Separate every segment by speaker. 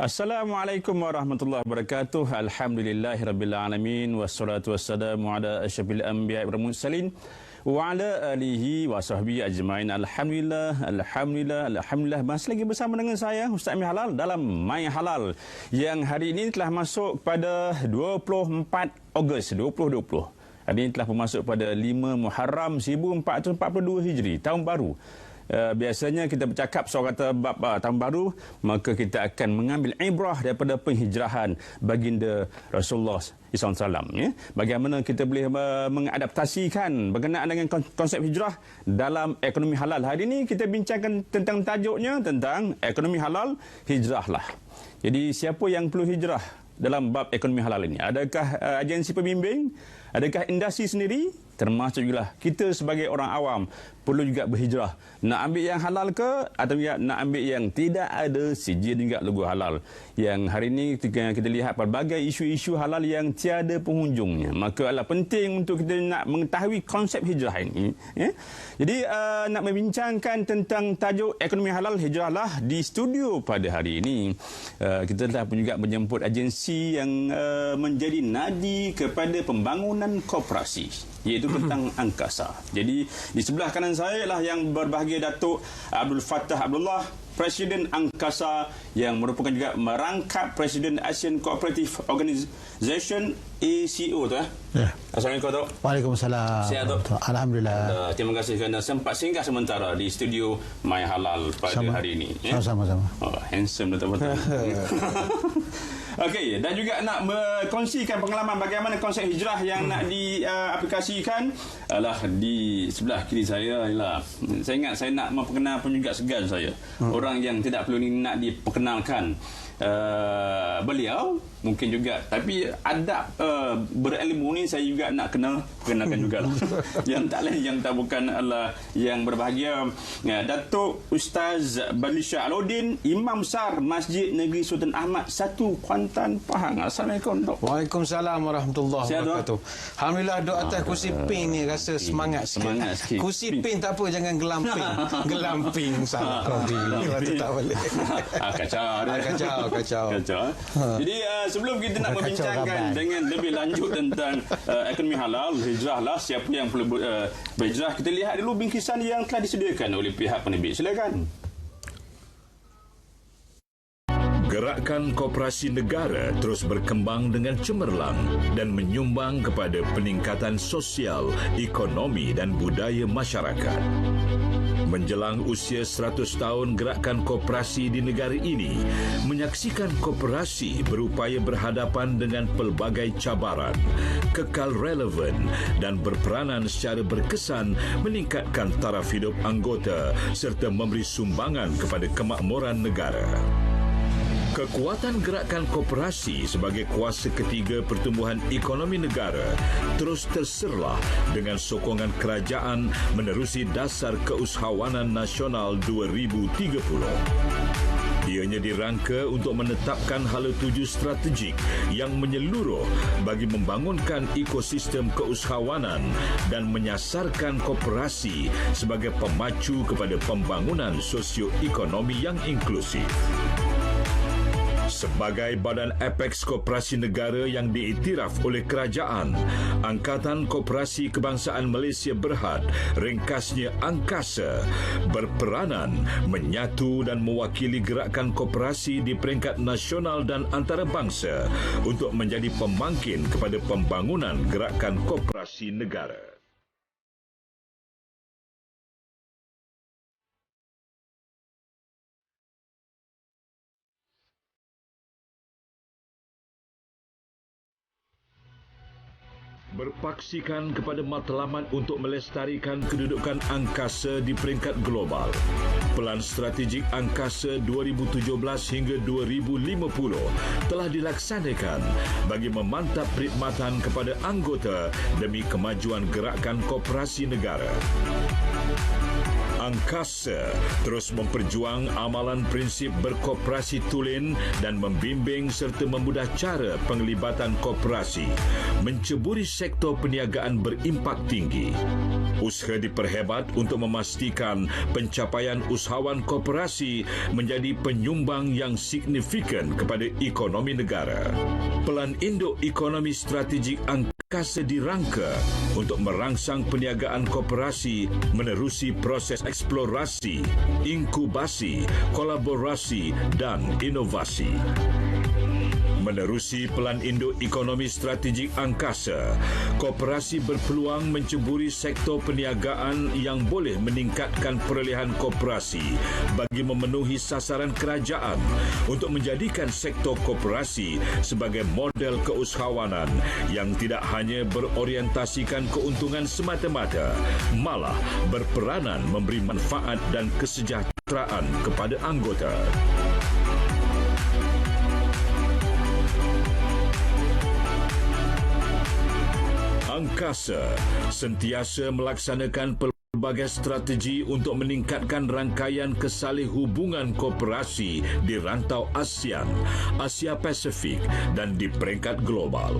Speaker 1: Assalamualaikum warahmatullahi wabarakatuh. Alhamdulillahirabbil alamin wassalatu wassalamu ala asyrafil anbiya'i wal mursalin wa ala alihi wa sahbihi ajmain. Alhamdulillah. Masih lagi bersama dengan saya Ustaz Amir Halal dalam My Halal yang hari ini telah masuk pada 24 Ogos 2020. Hari ini telah masuk pada 5 Muharram 1442 Hijri, tahun baru. Biasanya kita bercakap soal kata bab tahun baru, maka kita akan mengambil ibrah daripada penghijrahan baginda Rasulullah SAW. Ya? Bagaimana kita boleh mengadaptasikan berkenaan dengan konsep hijrah dalam ekonomi halal. Hari ini kita bincangkan tentang tajuknya, tentang ekonomi halal, hijrahlah. Jadi siapa yang perlu hijrah dalam bab ekonomi halal ini? Adakah agensi pembimbing? Adakah industri sendiri? Termasuk juga kita sebagai orang awam perlu juga berhijrah. Nak ambil yang halal ke atau nak ambil yang tidak ada sijil juga logo halal. Yang hari ini kita lihat pelbagai isu-isu halal yang tiada penghujungnya. Maka adalah penting untuk kita nak mengetahui konsep hijrah ini. Ya? Jadi nak membincangkan tentang tajuk ekonomi halal hijrahlah di studio pada hari ini. Kita telah pun juga menjemput agensi yang menjadi nadi kepada pembangunan koperasi, iaitu tentang angkasa. Jadi di sebelah kanan saya ialah yang berbahagia Datuk Abdul Fattah Abdullah, Presiden Angkasa yang merupakan juga merangkap Presiden Asian Cooperative Organisation ACO tu. Ya. Assalamualaikum Datuk.
Speaker 2: Waalaikumsalam.
Speaker 1: Sihat Datuk?
Speaker 2: Alhamdulillah.
Speaker 1: Terima kasih kerana sempat singgah sementara di studio My Halal pada hari ini.
Speaker 2: Sama-sama.
Speaker 1: Oh, handsome Datuk. Okey, dan juga nak berkongsikan pengalaman bagaimana konsep hijrah yang nak diaplikasikan adalah di sebelah kiri saya ialah, saya ingat saya nak memperkenalkan juga segan saya. Orang yang tidak perlu nak diperkenalkan. Beliau mungkin juga, tapi adab berilmu ni saya juga nak kenalkan jugalah. Yang tak lain yang tak bukan adalah yang berbahagia Datuk Ustaz Badlisha Alauddin, Imam Besar Masjid Negeri Sultan Ahmad 1 Kuantan, Pahang. Assalamualaikum Dok.
Speaker 3: Waalaikumsalam warahmatullahi wabarakatuh. Alhamdulillah duduk atas kursi pink ni rasa semangat sikit. Kursi pink tak apa, jangan gelamping. Gelamping salah kau tu tak boleh. Kacau.
Speaker 1: Jadi sebelum kita nak membincangkan dengan lebih lanjut tentang ekonomi halal, hijrahlah, siapa yang perlu berhijrah, kita lihat dulu bingkisan yang telah disediakan oleh pihak penerbit. Silakan.
Speaker 4: Gerakan koperasi negara terus berkembang dengan cemerlang dan menyumbang kepada peningkatan sosial, ekonomi dan budaya masyarakat. Menjelang usia 100 tahun gerakan koperasi di negara ini, menyaksikan koperasi berupaya berhadapan dengan pelbagai cabaran, kekal relevan dan berperanan secara berkesan meningkatkan taraf hidup anggota serta memberi sumbangan kepada kemakmuran negara. Kekuatan gerakan koperasi sebagai kuasa ketiga pertumbuhan ekonomi negara terus terserlah dengan sokongan kerajaan menerusi Dasar Keusahawanan Nasional 2030. Ianya dirangka untuk menetapkan hala tuju strategik yang menyeluruh bagi membangunkan ekosistem keusahawanan dan menyasarkan koperasi sebagai pemacu kepada pembangunan sosioekonomi yang inklusif. Sebagai badan apex koperasi negara yang diiktiraf oleh kerajaan, Angkatan Koperasi Kebangsaan Malaysia Berhad, ringkasnya Angkasa, berperanan menyatu dan mewakili gerakan koperasi di peringkat nasional dan antarabangsa untuk menjadi pemangkin kepada pembangunan gerakan koperasi negara. Berpaksikan kepada matlamat untuk melestarikan kedudukan angkasa di peringkat global. Pelan Strategik Angkasa 2017 hingga 2050 telah dilaksanakan bagi memantap perkhidmatan kepada anggota demi kemajuan gerakan koperasi negara. Angkasa terus memperjuang amalan prinsip berkoperasi tulen dan membimbing serta memudah cara penglibatan koperasi, menceburi sektor perniagaan berimpak tinggi. Usaha diperhebat untuk memastikan pencapaian usahawan koperasi menjadi penyumbang yang signifikan kepada ekonomi negara. Pelan Induk Ekonomi Strategik Angkasa dirangka untuk merangsang perniagaan koperasi menerusi proses eksplorasi, inkubasi, kolaborasi dan inovasi. Menerusi Pelan Induk Ekonomi Strategik Angkasa, koperasi berpeluang menceburi sektor perniagaan yang boleh meningkatkan perolehan koperasi bagi memenuhi sasaran kerajaan untuk menjadikan sektor koperasi sebagai model keusahawanan yang tidak hanya berorientasikan keuntungan semata-mata, malah berperanan memberi manfaat dan kesejahteraan kepada anggota. Angkasa sentiasa melaksanakan pelbagai strategi untuk meningkatkan rangkaian kesalih hubungan koperasi di rantau ASEAN, Asia Pasifik dan di peringkat global.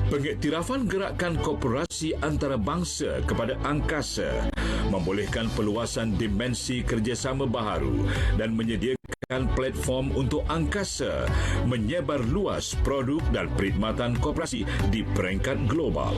Speaker 4: Pengiktirafan gerakan koperasi antarabangsa kepada angkasa membolehkan peluasan dimensi kerjasama baharu dan menyediakan platform untuk angkasa menyebar luas produk dan perkhidmatan koperasi di peringkat global.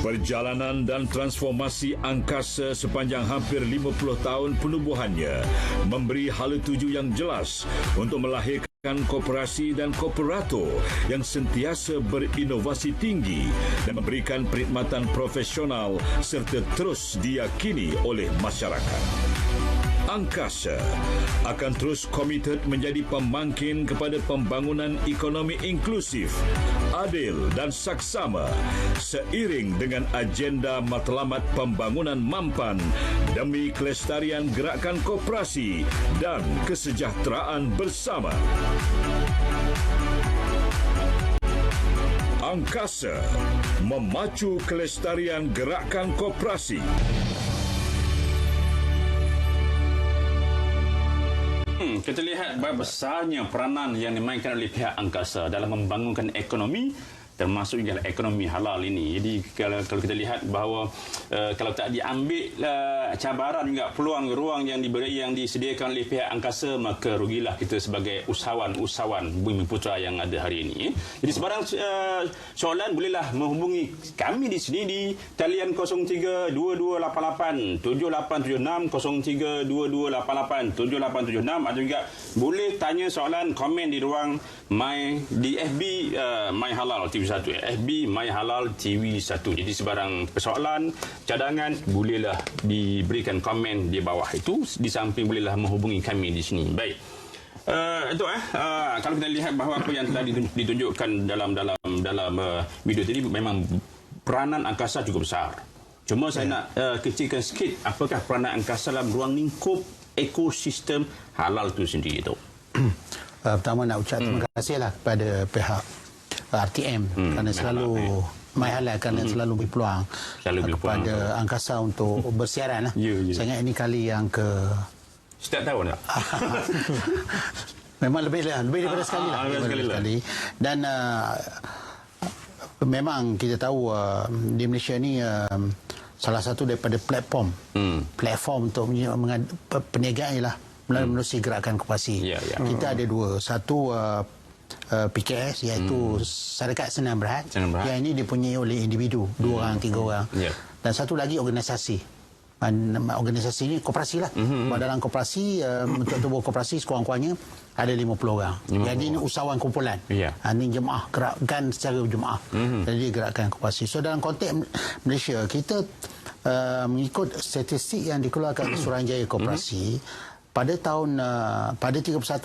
Speaker 4: Perjalanan dan transformasi angkasa sepanjang hampir 50 tahun penubuhannya memberi hala tuju yang jelas untuk melahirkan koperasi dan kooperator yang sentiasa berinovasi tinggi dan memberikan perkhidmatan profesional serta terus diyakini oleh masyarakat. Angkasa akan terus komited menjadi pemangkin kepada pembangunan ekonomi inklusif, adil dan saksama seiring dengan agenda matlamat pembangunan mampan demi kelestarian gerakan koperasi dan kesejahteraan bersama. Angkasa memacu kelestarian gerakan koperasi.
Speaker 1: Kita lihat berapa besarnya peranan yang dimainkan oleh pihak angkasa dalam membangunkan ekonomi, termasuk juga ekonomi halal ini. Jadi kalau kita lihat bahawa kalau tak diambil cabaran juga peluang ruang yang diberi yang disediakan oleh pihak angkasa, maka rugilah kita sebagai usahawan Bumi Putra yang ada hari ini. Jadi sebarang soalan bolehlah menghubungi kami di sini di talian 032288 7876 032288 7876 atau juga boleh tanya soalan komen di ruang di FB My Halal TV1, FB My Halal TV1. Jadi sebarang persoalan, cadangan bolehlah diberikan komen di bawah itu, di samping bolehlah menghubungi kami di sini. Baik. Kalau kita lihat bahawa apa yang telah ditunjukkan dalam video tadi, memang peranan angkasa cukup besar. Cuma saya nak kecilkan sikit apakah peranan angkasa dalam ruang lingkup ekosistem halal itu sendiri tu.
Speaker 2: Pertama nak ucap terima kasihlah kepada pihak RTM kerana selalu My Halal kerana selalu beri peluang kepada angkasa untuk bersiaran. Saya ingat ini kali yang ke
Speaker 1: setiap tahun tak?
Speaker 2: Memang lebih daripada sekali lah. Dan memang kita tahu di Malaysia ni salah satu daripada platform untuk perniagaan ialah melalui gerakan koperasi. Kita ada dua. Satu PKS iaitu Syarikat Senam Berhad. Yang ini dipunyai oleh individu 2 orang 3 orang. Dan satu lagi organisasi. Organisasi ini koperasi lah. Dalam koperasi untuk tubuh koperasi sekurang-kurangnya ada 50 orang. Jadi ini usahawan kumpulan. Ini jemaah, gerakan secara jemaah. Jadi gerakan koperasi. So dalam konteks Malaysia, kita mengikut statistik yang dikeluarkan oleh Suruhanjaya Koperasi, pada 31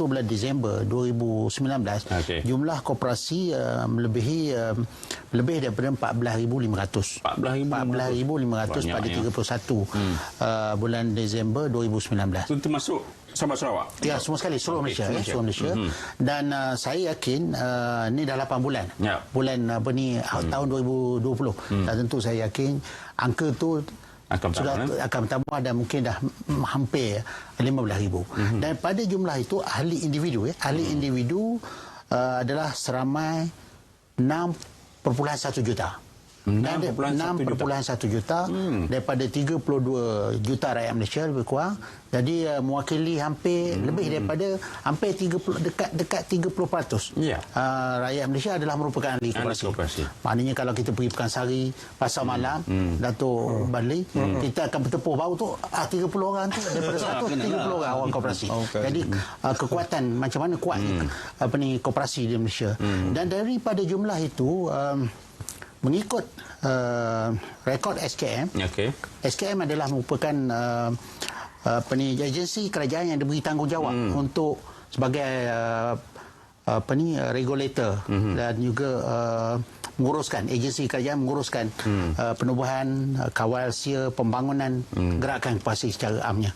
Speaker 2: bulan Disember 2019, jumlah koperasi lebih daripada 14,500 pada 31 bulan Disember 2019.
Speaker 1: Itu termasuk Sabah Sarawak?
Speaker 2: Ya, semua sekali, seluruh Malaysia. Seluruh Malaysia. Dan saya yakin ni dah 8 bulan. Bulan tahun 2020. Dan tentu saya yakin angka tu akan bertambah dan mungkin dah hampir 15,000. Dan pada jumlah itu ahli individu adalah seramai 6.1 juta. 6.1 juta daripada 32 juta rakyat Malaysia lebih kurang. Jadi mewakili hampir lebih daripada hampir 30 dekat 30%. Rakyat Malaysia adalah merupakan ahli koperasi. Maknanya kalau kita pergi Pekansari, Pasar Malam, Datuk Badli, kita akan bertepuk bahu tu 30 orang tu daripada 130 orang koperasi. Jadi kekuatan macam mana kuat koperasi di Malaysia. Dan daripada jumlah itu mengikut rekod SKM, SKM adalah merupakan agensi kerajaan yang diberi tanggungjawab untuk sebagai regulator dan juga menguruskan, agensi kerajaan menguruskan penubuhan, kawal sia, pembangunan gerakan koperasi secara amnya.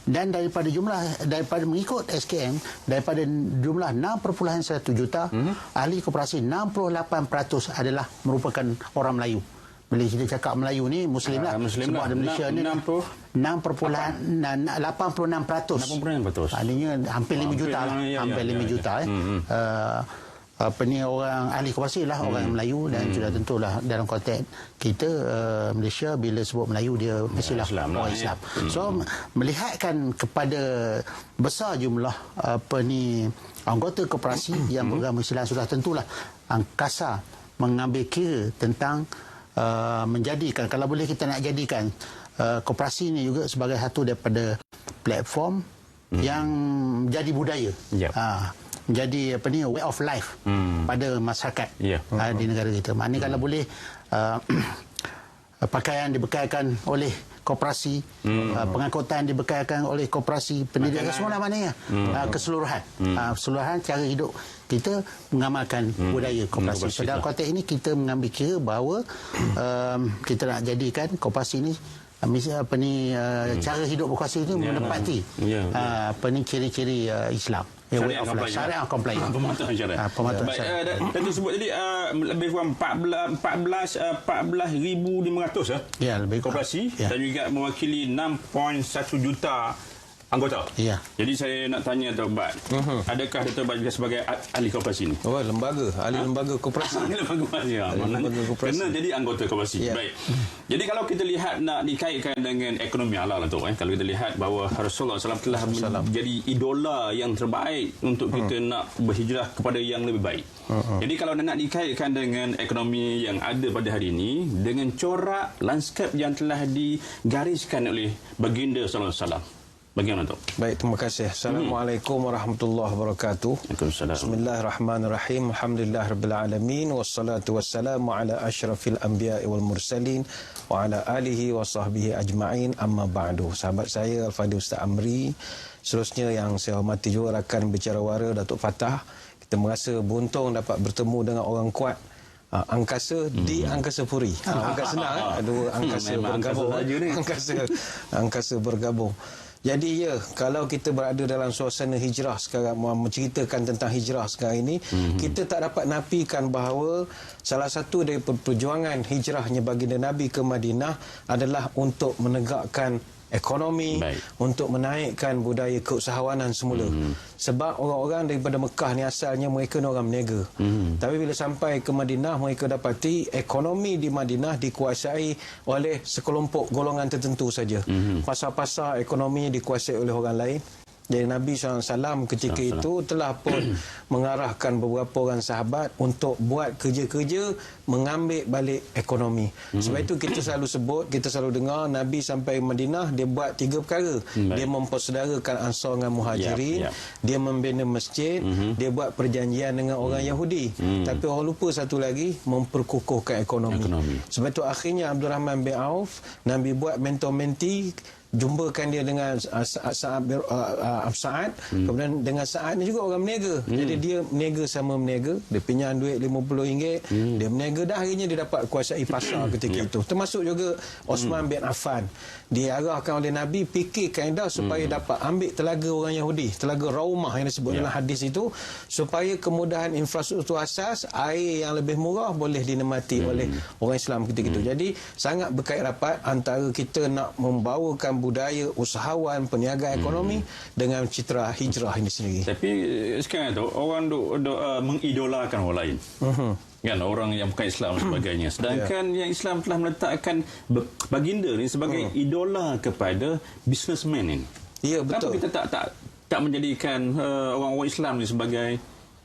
Speaker 2: Dan daripada mengikut SKM, daripada jumlah 6.1 juta ahli koperasi, 68% adalah merupakan orang Melayu. Bila kita cakap Melayu ni Muslim lah. Sebab ada Malaysia ni 86%. Maknanya hampir 5 juta lah. Hampir 5 juta orang ahli koperasi lah orang Melayu. Dan sudah tentulah dalam konteks kita Malaysia bila sebut Melayu dia mestilah orang Islam. So melihatkan kepada besar jumlah anggota koperasi yang beragama Islam, sudah tentulah angkasa mengambil kira tentang menjadikan, kalau boleh kita nak jadikan koperasi ini juga sebagai satu daripada platform yang jadi budaya. Menjadi way of life pada masyarakat di negara kita. Maknanya kalau boleh pakaian dibekalkan oleh koperasi, pengangkutan dibekalkan oleh koperasi, pendidikan semua maknanya keseluruhan. Keseluruhan cara hidup kita mengamalkan budaya koperasi. Pada konteks ini kita mengambil kira bahawa kita nak jadikan koperasi ini cara hidup berkoperasi ini menepati ciri-ciri Islam. Syariah compliant.
Speaker 1: Pematuhan syariah. Tadi sebut tadi lebih kurang 14,500
Speaker 2: lebih
Speaker 1: koperasi dan juga mewakili 6.1 juta anggota. Jadi saya nak tanya Datuk Bat, adakah Datuk Bat juga sebagai ahli koperasi ni?
Speaker 3: Ahli lembaga koperasi.
Speaker 1: Lembaga koperasi. Kena jadi anggota koperasi. Baik. Jadi kalau kita lihat nak dikaitkan dengan ekonomi halal tu, kalau kita lihat bahawa Rasulullah SAW telah menjadi idola yang terbaik untuk kita nak berhijrah kepada yang lebih baik. Jadi kalau nak dikaitkan dengan ekonomi yang ada pada hari ini dengan corak lanskap yang telah digariskan oleh baginda sallallahu alaihi wasallam, bagaimana tu?
Speaker 3: Baik, terima kasih. Assalamualaikum warahmatullahi wabarakatuh.
Speaker 1: Waalaikumsalam.
Speaker 3: Bismillahirrahmanirrahim. Alhamdulillahirabbil alamin wassalatu wassalamu ala asyrafil anbiya'i wal mursalin wa ala alihi wa sahbihi ajma'in, amma ba'du. Sahabat saya Al-Fadhil Ustaz Amri, seterusnya yang saya hormati juga rakan bicara wara Datuk Fatah, kita merasa beruntung dapat bertemu dengan orang kuat angkasa di Angkasa Puri. Bukan senang, dua angkasa bergabung. Angkasa bergabung. Jadi kalau kita berada dalam suasana hijrah sekarang, menceritakan tentang hijrah sekarang ini, kita tak dapat nafikan bahawa salah satu dari perjuangan hijrahnya baginda Nabi ke Madinah adalah untuk menegakkan ekonomi, untuk menaikkan budaya keusahawanan semula. Sebab orang-orang daripada Mekah ni asalnya mereka ni orang berniaga. Tapi bila sampai ke Madinah, mereka dapati ekonomi di Madinah dikuasai oleh sekelompok golongan tertentu saja. Pasar-pasar ekonomi dikuasai oleh orang lain. Jadi Nabi SAW ketika itu telah pun mengarahkan beberapa orang sahabat untuk buat kerja-kerja mengambil balik ekonomi. Sebab itu kita selalu sebut, kita selalu dengar Nabi sampai Madinah, dia buat 3 perkara. Dia mempersaudarakan Ansar dengan Muhajirin, dia membina masjid, dia buat perjanjian dengan orang Yahudi. Tapi orang lupa satu lagi, memperkukuhkan ekonomi. Sebab itu akhirnya Abdul Rahman bin Auf, Nabi buat mentor-menti jumpakan dia dengan Saad, kemudian dengan Saad ni juga orang berniaga. Jadi dia berniaga sama berniaga, dia pinjam duit RM50, dia berniaga dah, akhirnya dia dapat kuasai pasar ketika itu. Termasuk juga Osman bin Affan, diarahkan oleh Nabi fikir kaedah supaya dapat ambil telaga orang Yahudi, telaga Raumah yang disebut dalam hadis itu, supaya kemudahan infrastruktur asas, air yang lebih murah boleh dinikmati oleh orang Islam ketika itu. Jadi sangat berkait rapat antara kita nak membawakan budaya usahawan, perniagaan ekonomi dengan citra hijrah ini sendiri.
Speaker 1: Tapi sekarang tu orang mengidolakan orang lain. Kan, orang yang bukan Islam dan sebagainya. Sedangkan yang Islam telah meletakkan baginda ni sebagai idola kepada businessman ini.
Speaker 3: Ya,
Speaker 1: Kenapa
Speaker 3: betul.
Speaker 1: kita tak menjadikan orang-orang Islam ni sebagai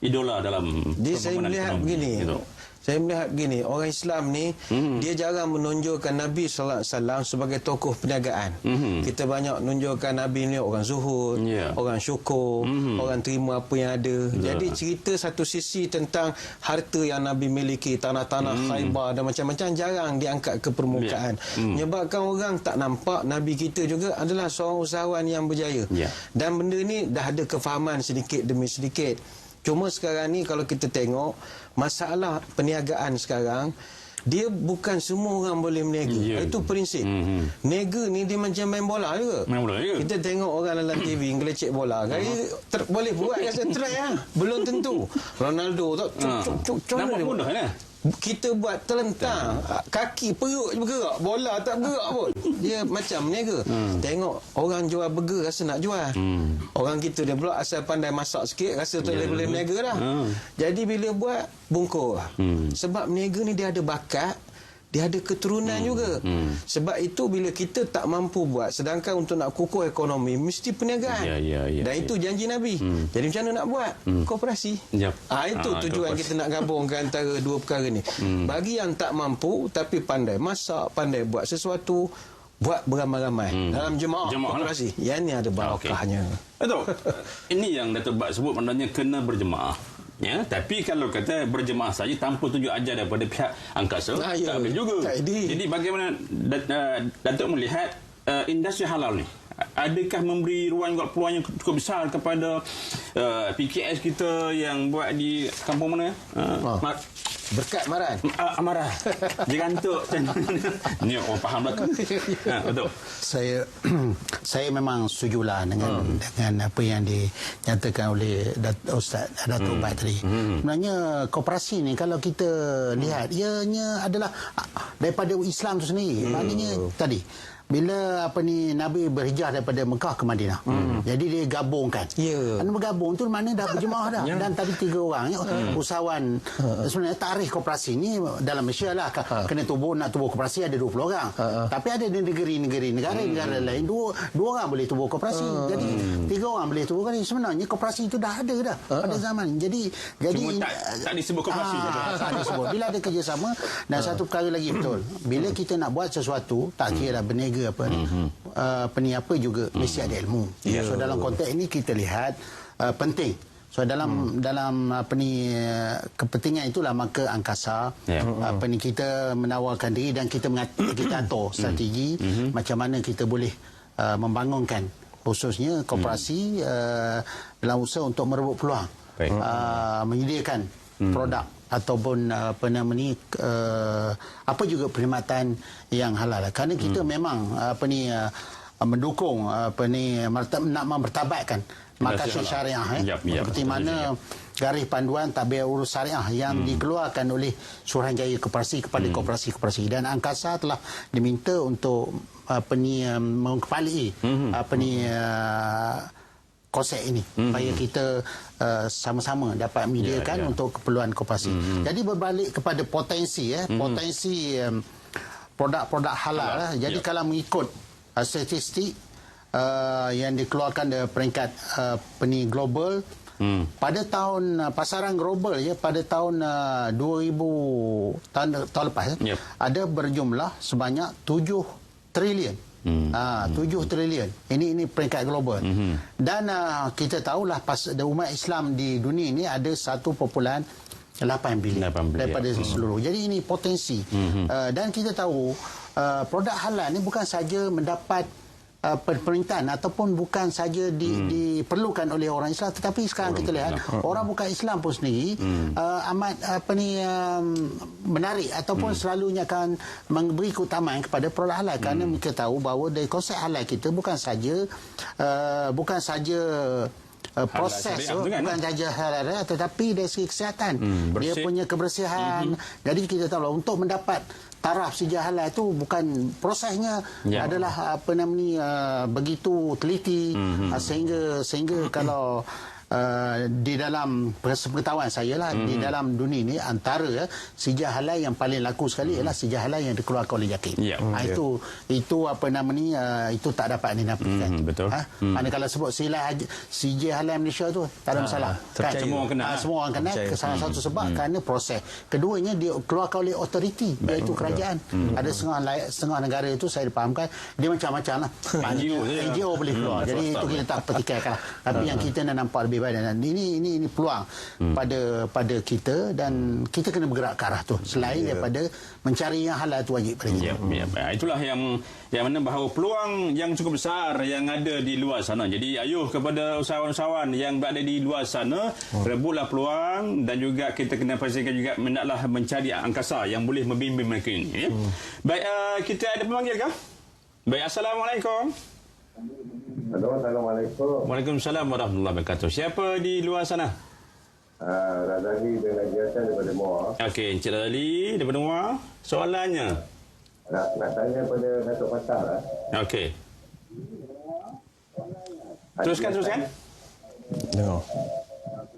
Speaker 1: idola dalam
Speaker 3: Jadi saya melihat begini.
Speaker 1: gitu?
Speaker 3: Saya melihat begini, orang Islam ni dia jarang menunjukkan Nabi sallallahu alaihi wasallam sebagai tokoh perniagaan. Kita banyak menunjukkan Nabi ni orang zuhud, orang syukur, orang terima apa yang ada. Jadi cerita satu sisi tentang harta yang Nabi miliki, tanah-tanah Khaybar dan macam-macam jarang diangkat ke permukaan. Menyebabkan orang tak nampak Nabi kita juga adalah seorang usahawan yang berjaya. Dan benda ni dah ada kefahaman sedikit demi sedikit. Cuma sekarang ni kalau kita tengok masalah perniagaan sekarang, dia bukan semua orang boleh berniaga. Itu prinsip. Niaga ni dia macam main bola juga.
Speaker 1: Main bola juga.
Speaker 3: Kita tengok orang dalam TV ngelecek bola. Boleh buat rasa try lah. Belum tentu. Ronaldo tak
Speaker 1: nampak mudah kan?
Speaker 3: kita buat terlentang, kaki perut je bergerak, bola tak bergerak pun. Dia macam berniaga. Tengok orang jual burger rasa nak jual. Orang kita dia pula asal pandai masak sikit rasa tu boleh berniaga dah. Jadi bila buat bungkus. Sebab berniaga ni dia ada bakat, dia ada keturunan juga. Sebab itu bila kita tak mampu buat, sedangkan untuk nak kukuh ekonomi mesti perniagaan. Dan itu janji Nabi. Jadi macam mana nak buat? Koperasi. Itu tujuan kita nak gabungkan antara dua perkara ni. Bagi yang tak mampu tapi pandai masak, pandai buat sesuatu, buat beramai-ramai dalam jemaah koperasi. Yang ni ada barakahnya.
Speaker 1: Betul. Ini yang Datuk Bak sebut maknanya kena berjemaah. Ya, tapi kalau kata berjemaah saja tanpa tunjuk ajar daripada pihak angkasa, tak boleh juga. Jadi bagaimana Datuk melihat industri halal ni? Adakah memberi ruang juga peluang yang cukup besar kepada PKS kita yang buat di kampung mana?
Speaker 3: Berkat Maran.
Speaker 1: Amarah. Dia gantuk. Ni orang faham lah. Betul.
Speaker 2: Saya memang setujulah dengan apa yang dinyatakan oleh Ustaz Datuk Bak tadi. Sebenarnya koperasi ni kalau kita lihat ianya adalah daripada Islam tu sendiri. Maknanya tadi bila Nabi berhijrah daripada Mekah ke Madinah. Jadi dia gabungkan. Kerana bergabung tu mana dah berjemaah dah. Dan tadi 3 orang usahawan sebenarnya tarikh koperasi ni dalam Malaysia lah kena nak tubuh koperasi ada 20 orang. Tapi ada di negara lain 2 orang boleh tubuh koperasi. Jadi 3 orang boleh tubuh koperasi. Sebenarnya koperasi itu dah ada dah pada zaman. Jadi
Speaker 1: tak disebut koperasi.
Speaker 2: Tak disebut. Bila ada kerjasama dan satu perkara lagi betul. Bila kita nak buat sesuatu, tak kira dah berniaga apa juga mesti ada ilmu. So dalam konteks ini kita lihat penting. So dalam kepentingan itulah maka angkasa kita menawarkan diri dan kita atur strategi macam mana kita boleh membangunkan khususnya koperasi dalam usaha untuk merebut peluang menyediakan produk ataupun apa juga perkhidmatan yang halal. Kerana kita memang mendukung nak mempertabatkan maqasid syariah seperti mana garis panduan tadbir urus syariah yang dikeluarkan oleh Suruhanjaya Koperasi kepada koperasi-koperasi, dan angkasa telah diminta untuk mengkepalai konsep ini supaya kita sama-sama dapat menyediakan untuk keperluan koperasi. Jadi berbalik kepada potensi produk-produk halal. Jadi kalau mengikut statistik yang dikeluarkan dari peringkat global pada tahun pasaran global pada tahun 2000 tahun lepas ada berjumlah sebanyak 7 trilion. 7 trilion. Ini peringkat global. Dan kita tahulah umat Islam di dunia ini ada 1.8 bilion daripada seluruh. Jadi ini potensi. Dan kita tahu produk halal ni bukan saja mendapat permintaan ataupun bukan saja diperlukan oleh orang Islam, tetapi sekarang kita lihat orang bukan Islam pun sendiri amat menarik ataupun selalunya akan memberi keutamaan kepada produk halal, kerana mereka tahu bahawa dari konsep halal kita bukan saja proses bukan saja halal, tetapi dari segi kesihatan, dia punya kebersihan. Jadi kita tahu untuk mendapat taraf sijil halal itu bukan prosesnya adalah begitu teliti, sehingga kalau di dalam pengetahuan saya lah, di dalam dunia ini antara sijil halal yang paling laku sekali ialah sijil halal yang dikeluarkan oleh JAKIM. Itu itu tak dapat dinafikan.
Speaker 1: Betul.
Speaker 2: Manakala sebut sijil halal Malaysia tu tak ada masalah. Kan? Semua orang kenal. Salah satu sebab kerana proses. Keduanya dia keluarkan oleh otoriti, iaitu kerajaan. Ada setengah negara itu saya dipahamkan dia macam-macam lah. NGO boleh keluar. Jadi itu kita tak petikaikan lah. Tapi yang kita nak nampak lebih baik, dan ini peluang pada kita, dan kita kena bergerak ke arah tu, selain daripada mencari yang halal tu wajib pada kita.
Speaker 1: Itulah yang mana bahawa peluang yang cukup besar yang ada di luar sana. Jadi ayuh kepada usahawan-usahawan yang berada di luar sana, rebutlah peluang, dan juga kita kena pastikan juga hendaklah mencari angkasa yang boleh membimbing mereka ini. Baik, kita ada pemanggil kah? Baik, Assalamualaikum.
Speaker 5: Assalamualaikum.
Speaker 1: Waalaikumsalam warahmatullahi wabarakatuh. Siapa di luar sana?
Speaker 5: Razali bin Haji Hassan daripada Muar.
Speaker 1: Okey, Encik Razali daripada Muar. Soalannya?
Speaker 5: Nak tanya pada Datuk Fattah lah.
Speaker 1: Okey. Teruskan.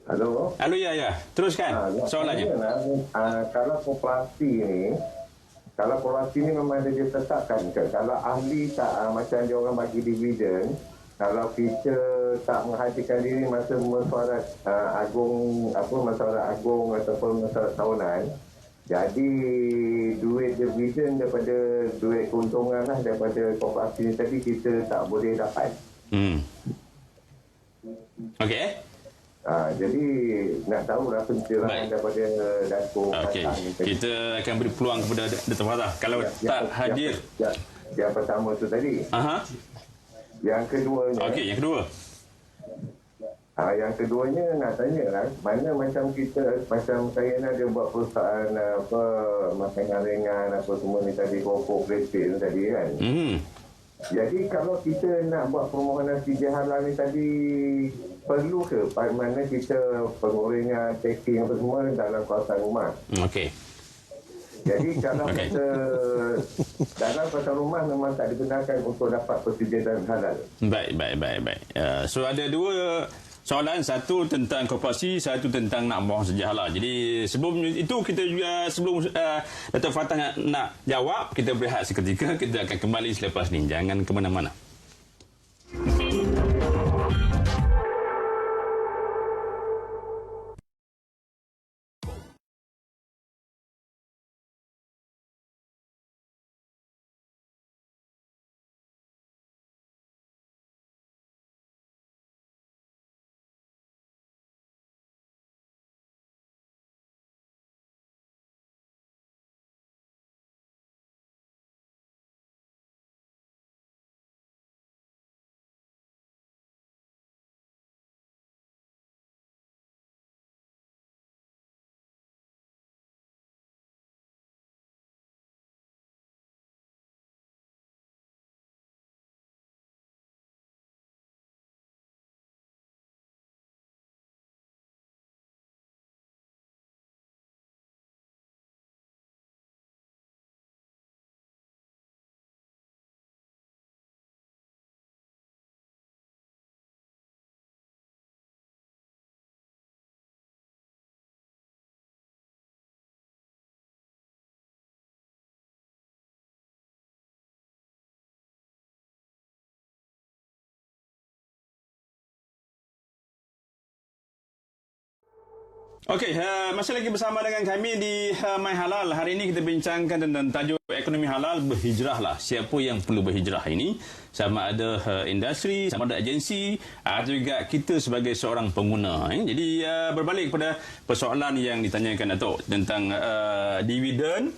Speaker 1: Halo, ya. Teruskan soalannya.
Speaker 5: Kalau populasi ni memang dia tetapkan ke? Kalau ahli tak macam dia orang bagi dividen, kalau kita tak menghadirkan diri masa mesyuarat mesyuarat agung ataupun mesyuarat tahunan, jadi duit dividen daripada duit keuntungan lah daripada populasi ni tadi kita tak boleh dapat. Okey. Jadi nak tahu lah pencerahan daripada Datuk
Speaker 1: Fattah. Kita akan beri peluang kepada Datuk Fattah. Kalau tak hadir.
Speaker 5: Yang pertama tu tadi. Yang keduanya.
Speaker 1: Okey, yang kedua.
Speaker 5: Yang keduanya nak tanya lah, mana macam saya nak dia buat perusahaan makanan ringan semua ni tadi, kooperatif tadi kan. Jadi kalau kita nak buat permohonan sijil halal ni tadi, perlu ke mana kita pengurangan taking semua dalam kawasan rumah? Okey. Jadi kalau kita dalam kawasan rumah memang tak digunakan untuk dapat persetujuan halal.
Speaker 1: Baik. So ada dua soalan, satu tentang koperasi, satu tentang nak mohon sijil halal. Jadi sebelum itu kita juga Datuk Fattah nak jawab, kita berehat seketika. Kita akan kembali selepas ni. Jangan ke mana-mana. Okey, masih lagi bersama dengan kami di My Halal. Hari ini kita bincangkan tentang tajuk ekonomi halal, berhijrahlah. Siapa yang perlu berhijrah ini? Sama ada industri, sama ada agensi, atau juga kita sebagai seorang pengguna. Jadi berbalik pada persoalan yang ditanyakan Datuk tentang dividen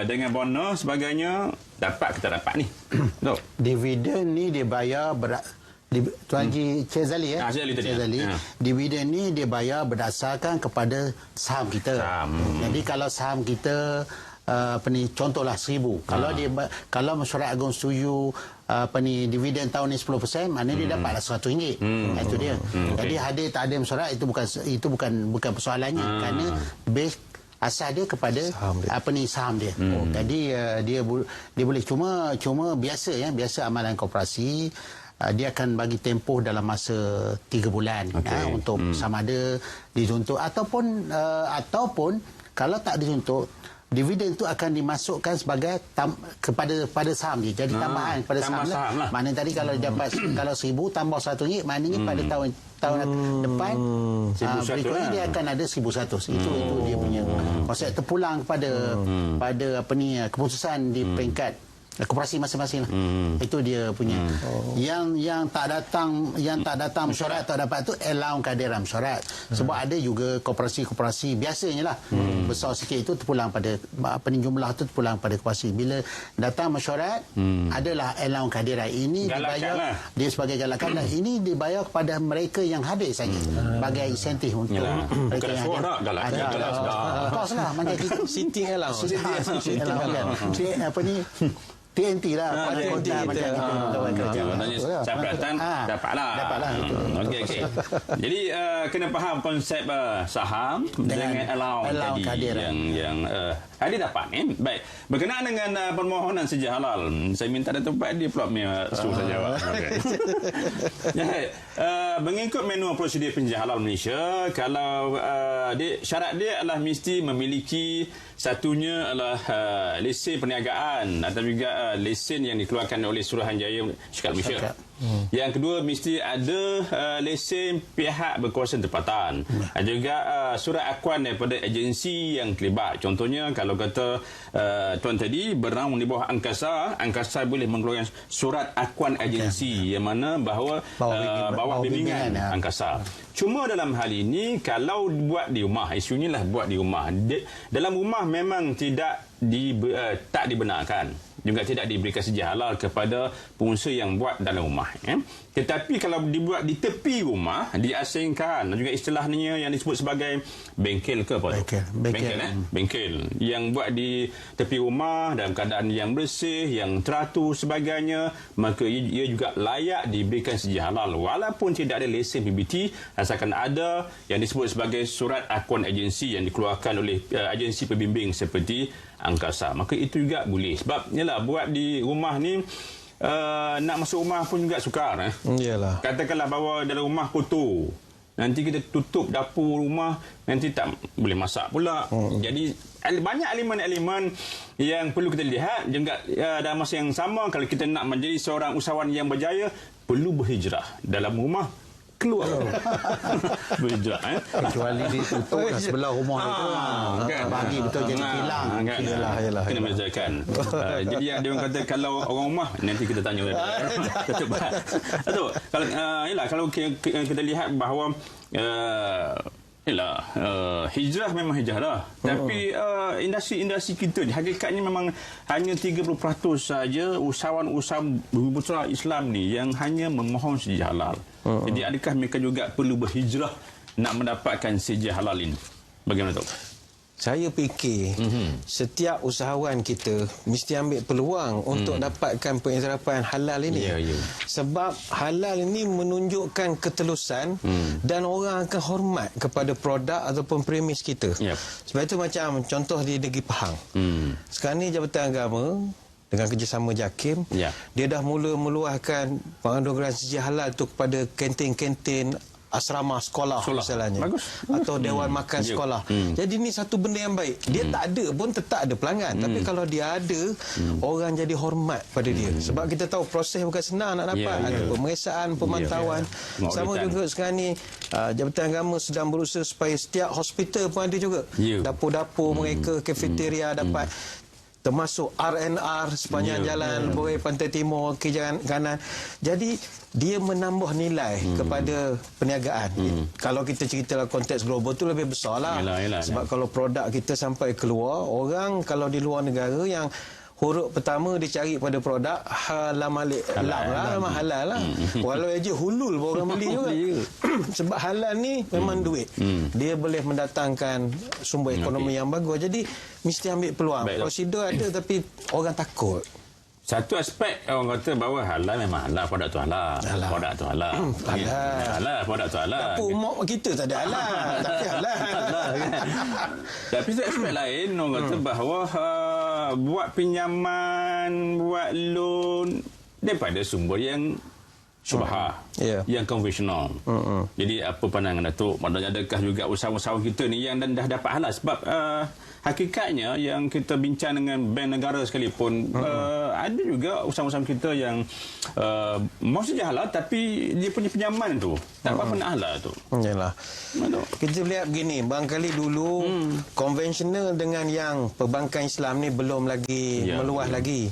Speaker 1: dengan bonus sebagainya. dapat kita dapat ni. Betul.
Speaker 2: Dividen ni dia bayar Tuan Haji Cik Zali
Speaker 1: Cik Zali tadi.
Speaker 2: Dividen ni dia bayar berdasarkan kepada saham kita. Jadi kalau saham kita contohlah 1,000. Kalau Mesyuarat Agung setuju dividen tahun ni 10%, maknanya dia dapatlah RM100. Itu dia. Jadi hadir tak ada mesyuarat itu bukan persoalannya, kerana base asal dia kepada saham dia. Jadi dia boleh cuma biasa amalan koperasi dia akan bagi tempoh dalam masa 3 bulan untuk sama ada disuntuk ataupun kalau tak disuntuk, dividen itu akan dimasukkan sebagai kepada saham dia. Jadi tambahan kepada saham lah. Maknanya tadi kalau dapat kalau 1,000 tambah RM100, maknanya pada tahun depan berikutnya dia akan ada 1,100. Itu dia punya konsep terpulang pada keputusan di peringkat koperasi masing-masing lah. Itu dia punya. Yang tak datang mesyuarat tak dapat tu allowance kehadiran mesyuarat. Sebab ada juga koperasi biasanya lah besar sikit itu terpulang pada jumlah tu terpulang pada koperasi. Bila datang mesyuarat adalah allowance kehadiran. Ini dibayar dia sebagai galakan dan ini dibayar kepada mereka yang hadir saja sebagai insentif untuk mereka yang hadir. Kos lah macam kita
Speaker 3: sitting allowance.
Speaker 2: TNT lah.
Speaker 1: TNT macam itu. Siapa datang dapatlah. Okey. Jadi kena faham konsep saham dengan allowance tadi yang hadir dapat ni. Baik. Berkenaan dengan permohonan sedia halal, saya minta Datuk Pak dia pula suruh saya jawab. Mengikut manual prosedur pensedia halal Malaysia, kalau syarat dia adalah mesti memiliki satunya adalah lesen perniagaan atau juga lesen yang dikeluarkan oleh Suruhanjaya Syarikat Malaysia. Yang kedua, mesti ada lesen pihak berkuasa tempatan. Juga surat akuan daripada agensi yang terlibat. Contohnya, kalau kata tuan tadi bernaung di bawah Angkasa boleh mengeluarkan surat akuan agensi yang mana bawah bimbingan Angkasa. Cuma dalam hal ini, kalau buat di rumah, isunya lah buat di rumah. Dalam rumah memang tak dibenarkan. Juga tidak diberikan sedia halal kepada pengusaha yang buat dalam rumah. Tetapi kalau dibuat di tepi rumah, diasingkan. Dan juga istilahnya yang disebut sebagai bengkel ke apa? Bengkel. Yang buat di tepi rumah dalam keadaan yang bersih, yang teratur sebagainya, maka ia juga layak diberikan sedia halal. Walaupun tidak ada lesen PBT, asalkan ada yang disebut sebagai surat akuan agensi yang dikeluarkan oleh agensi pembimbing seperti Angkasa. Maka itu juga boleh. Sebab yalah, buat di rumah ni nak masuk rumah pun juga sukar.
Speaker 3: Yalah.
Speaker 1: Katakanlah bahawa dalam rumah kotor, nanti kita tutup dapur rumah, nanti tak boleh masak pula. Jadi banyak elemen-elemen yang perlu kita lihat. Juga dalam masa yang sama, kalau kita nak menjadi seorang usahawan yang berjaya, perlu berhijrah dalam rumah keluar. Berhijrah.
Speaker 2: Kecuali ditutup sebelah rumah itu. Bagi betul jadi kilang.
Speaker 1: Yalah. Kena bezakan. Jadi yang dia orang kata, kalau orang rumah, nanti kita tanya. Kalau kita lihat bahawa hijrah memang hijrah lah. Tapi industri kita hakikatnya memang hanya 30% saja usahawan-usahawan bumi putera Islam ni yang hanya memohon sedia halal. Jadi adakah mereka juga perlu berhijrah nak mendapatkan sedia halal ini? Bagaimana tu?
Speaker 3: Saya fikir setiap usahawan kita mesti ambil peluang untuk dapatkan pengiktirafan halal ini. Sebab halal ini menunjukkan ketelusan dan orang akan hormat kepada produk ataupun premis kita. Sebab itu macam contoh di negeri Pahang. Sekarang ni Jabatan Agama dengan kerjasama JAKIM, dia dah mula meluahkan penganugeraan sedia halal itu kepada kantin-kantin asrama sekolah misalnya. Bagus. Atau dewan makan sekolah. Jadi ini satu benda yang baik. Dia tak ada pun tetap ada pelanggan. Tapi kalau dia ada, orang jadi hormat pada dia. Sebab kita tahu proses bukan senang nak dapat. Ada pemeriksaan, pemantauan. Sama juga sekarang ni Jabatan Agama sedang berusaha supaya setiap hospital pun ada juga. Dapur-dapur mereka, kafeteria dapat. Termasuk R&R sepanjang jalan Leboi Pantai Timur ke jalan kanan. Jadi dia menambah nilai kepada perniagaan. Kalau kita cerita dalam konteks global tu lebih besar lah. Sebab kalau produk kita sampai keluar, orang kalau di luar negara yang huruf pertama dia cari pada produk lam halal lah. Walau aja hulul pun orang beli juga. Sebab halal ni memang duit. Dia boleh mendatangkan sumber ekonomi yang bagus. Jadi mesti ambil peluang. Prosedur ada tapi orang takut.
Speaker 1: Satu aspek orang kata bahawa halal memang halal, produk tu halal. Produk tu halal. Halal, produk tu halal.
Speaker 3: Apa umat kita tak ada halal, tapi halal.
Speaker 1: Tapi satu aspek lain orang kata bahawa buat pinjaman, buat loan daripada sumber yang syubhah, yang konvensional. Jadi apa pandangan Datuk? Maknanya adakah juga usahawan-usahawan kita ni yang dah dapat halal? Sebab hakikatnya yang kita bincang dengan bank negara sekalipun, ada juga usahawan-usahawan kita yang maksudnya halal tapi dia punya pinjaman tu tak apa nak halal tu.
Speaker 3: Yalah. Kita lihat begini, barangkali dulu konvensional dengan yang perbankan Islam ni belum lagi meluas lagi.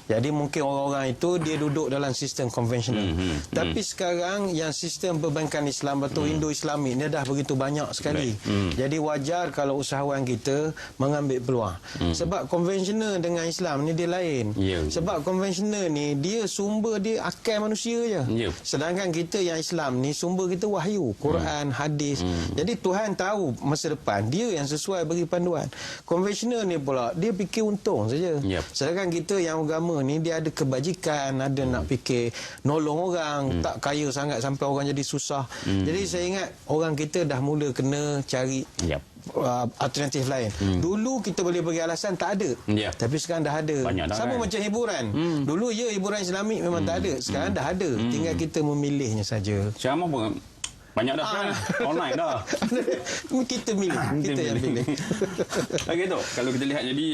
Speaker 3: Jadi mungkin orang-orang itu dia duduk dalam sistem konvensional. Tapi sekarang yang sistem perbankan Islam atau Indo-Islamik ni dah begitu banyak sekali. Jadi wajar kalau usahawan kita mengambil peluang. Sebab konvensional dengan Islam ni dia lain. Sebab konvensional ni dia sumber dia akal manusia je. Sedangkan kita yang Islam ni sumber kita wahyu, Quran, hadis. Jadi Tuhan tahu masa depan, dia yang sesuai bagi panduan. Konvensional ni pula dia fikir untung saja. Sedangkan kita yang agama ni dia ada kebajikan, ada nak fikir nolong orang, tak kaya sangat sampai orang jadi susah. Jadi saya ingat orang kita dah mula kena cari alternatif lain. Dulu kita boleh bagi alasan tak ada. Tapi sekarang dah ada. Sama macam hiburan. Dulu hiburan Islamik memang tak ada. Sekarang dah ada. Tinggal kita memilihnya saja.
Speaker 1: Ceramah pun banyak dah kan? Online dah.
Speaker 3: Kita milih. Kita yang pilih.
Speaker 1: Okey Tok, kalau kita lihat jadi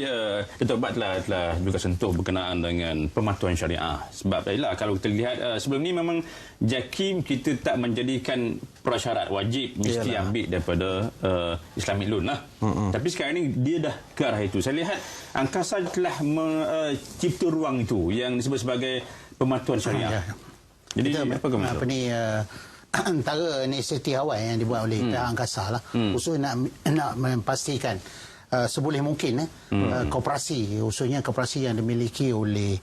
Speaker 1: Datuk Bat telah juga sentuh berkenaan dengan pematuhan syariah. Sebab kalau kita lihat sebelum ni memang JAKIM kita tak menjadikan prasyarat wajib mesti ambil daripada Islamic loan lah. Tapi sekarang ni dia dah ke arah itu. Saya lihat Angkasa telah mencipta ruang itu yang disebut sebagai pematuhan syariah. Jadi apa komentar?
Speaker 2: Apa ni antara inisiatif awal yang dibuat oleh pihak Angkasa lah, khusus nak memastikan seboleh mungkin koperasi, khususnya koperasi yang dimiliki oleh